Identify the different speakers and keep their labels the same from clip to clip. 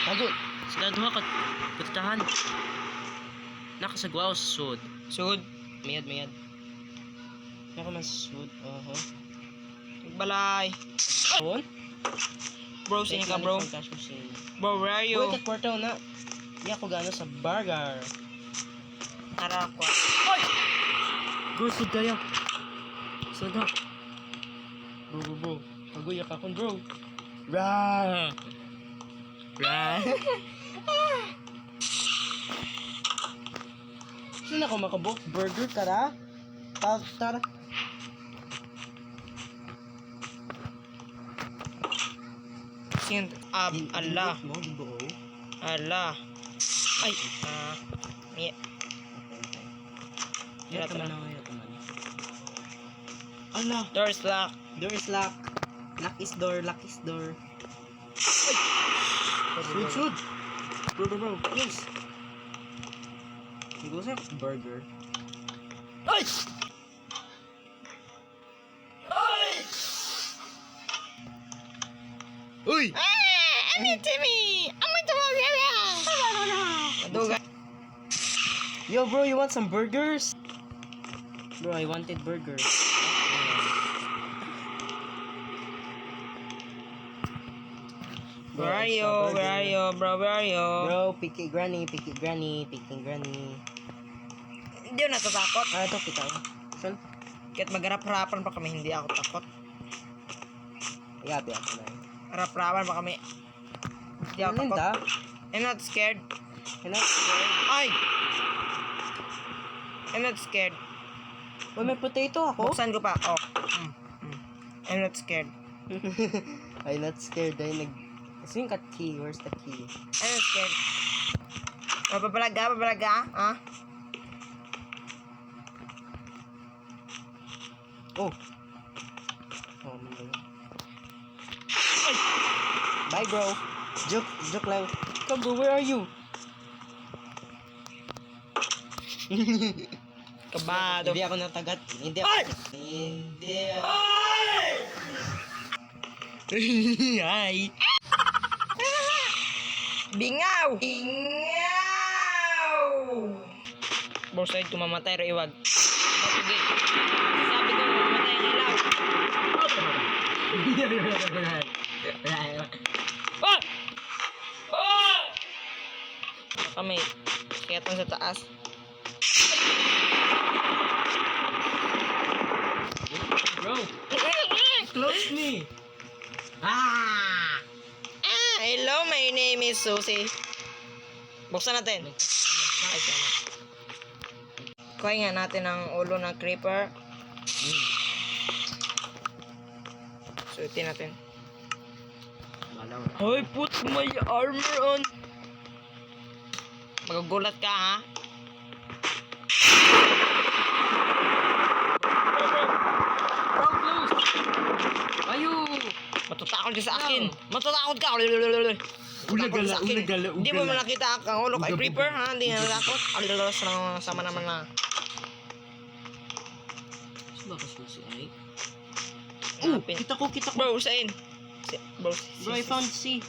Speaker 1: Bago. Sila duha ka. Putitahan. Nakasagwaw sud.
Speaker 2: Sud.
Speaker 1: Mayad. Naka man sud.
Speaker 2: Balay.
Speaker 1: On.
Speaker 2: Bro, sini ka bro? Bro, where are you?
Speaker 1: Boy, kwartaw na. Di ako gano sa burger.
Speaker 2: Arakwa.
Speaker 1: Oy! Bro, sud kaya. Sud ha. Bro. Paguyak akong bro. Rah! Saan ako makabok? Burger tara? Tara.
Speaker 2: Sing Allah. Allah. Ay. Yeah.
Speaker 1: Yato man. Allah!
Speaker 2: Door is locked.
Speaker 1: Door is lock. Lock is door. Shoot. Bro. Yes. Go sa burger. Ay! Uy!
Speaker 2: Timmy! Aduga.
Speaker 1: Yo, bro, you want some burgers? Bro, I wanted burgers.
Speaker 2: Where are you? Bro, where are you?
Speaker 1: Bro, picking granny.
Speaker 2: Hindi ako natatakot.
Speaker 1: Ito kita. Saan?
Speaker 2: Kahit magharap-harapan pa kami, hindi ako takot.
Speaker 1: Yabi ako na.
Speaker 2: Harap-harapan pa kami. Hindi ako takot.
Speaker 1: Linda?
Speaker 2: I'm not scared. Ay! I'm not scared.
Speaker 1: Uy, may potato ako.
Speaker 2: Buksan ko pa. Oh. I'm not scared.
Speaker 1: I'm not scared. Kasi yung key. Where's the key?
Speaker 2: I'm not scared. Papalaga? Ha?
Speaker 1: Oh, bye, bro. Joke lang. Come, bro, where are you?
Speaker 2: Kabado.
Speaker 1: Hindi ako natagat. Hindi ako. Hi.
Speaker 2: Bingaw! Borsay, tumamatay ro iwag. Sige. Sabi ko, mamatay ang ilaw. Kami, kaya sa taas.
Speaker 1: Bro, close me.
Speaker 2: Hello, my name is Susie. Buksan natin. Ay, sana. Kuha nga natin ang ulo ng creeper. Suotin natin. Hoy, put my armor on. Magagulat ka, ha?
Speaker 1: Bro, close. Ayo.
Speaker 2: Matatakot ka sa akin. Matatakot ka.
Speaker 1: Ulagala.
Speaker 2: Hindi mo nakita ang ulo kay creeper, ha? Hindi na natakot. Sama naman na.
Speaker 1: Saan ba ka susi ay? Kita ko.
Speaker 2: Bro, saan? Bro,
Speaker 1: I found susi.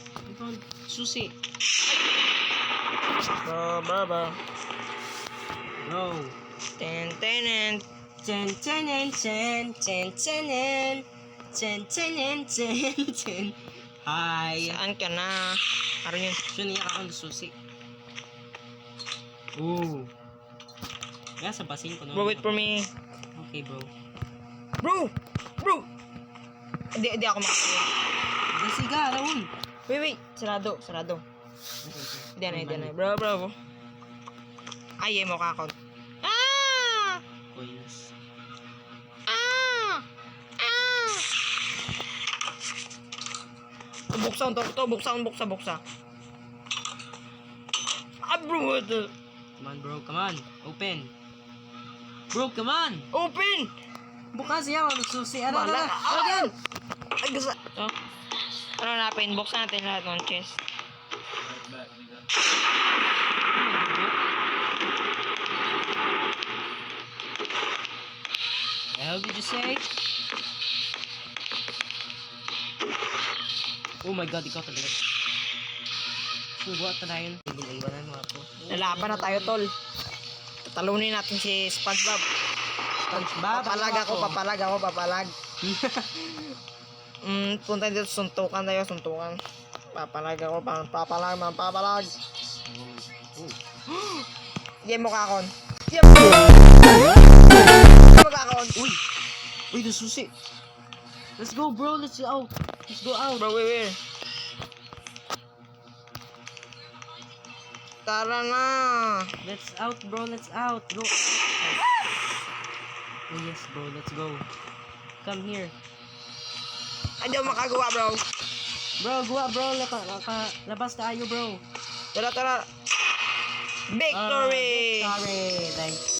Speaker 2: Bro. Ten.
Speaker 1: Hi.
Speaker 2: Saan ka na? Ano yun?
Speaker 1: Suniyak ako ng susi. Kaya sa basin ko na.
Speaker 2: Bro, wait for me.
Speaker 1: Okay, bro.
Speaker 2: Bro! Hindi ako makakaya.
Speaker 1: Dasiga, Raul.
Speaker 2: Wait. Sarado. Hindi na. Bro. Ay, mo kakon.
Speaker 1: Coins.
Speaker 2: Buksan to. Buksa. Bro, ito.
Speaker 1: Come on, bro. Come on. Open. Bro, come on.
Speaker 2: Open!
Speaker 1: Bukas yan. Susi. Ano?
Speaker 2: Again! Ay, gusto. Ano napin? Buksan natin lahat ng chest.
Speaker 1: How did you say? Oh my god, ikaw talaga. Buhat na tayo. Sige, iwanan mo ako.
Speaker 2: Lalaban na tayo, tol. Tatalunin natin si SpongeBob.
Speaker 1: SpongeBob.
Speaker 2: Papalag ako. Punta dito, suntukan tayo. Papalag ako, papalag. Hindi mo kakon.
Speaker 1: Uy, the susi. Let's go, bro. Let's go out.
Speaker 2: Bro, wait. Tara na.
Speaker 1: Let's out, bro. Let's out. Go. Oh, yes, bro. Let's go. Come here.
Speaker 2: Hindi ako makagawa, bro.
Speaker 1: Bro, guwa, bro. Labas tayo, bro.
Speaker 2: Tara. Victory!
Speaker 1: Victory. Thanks.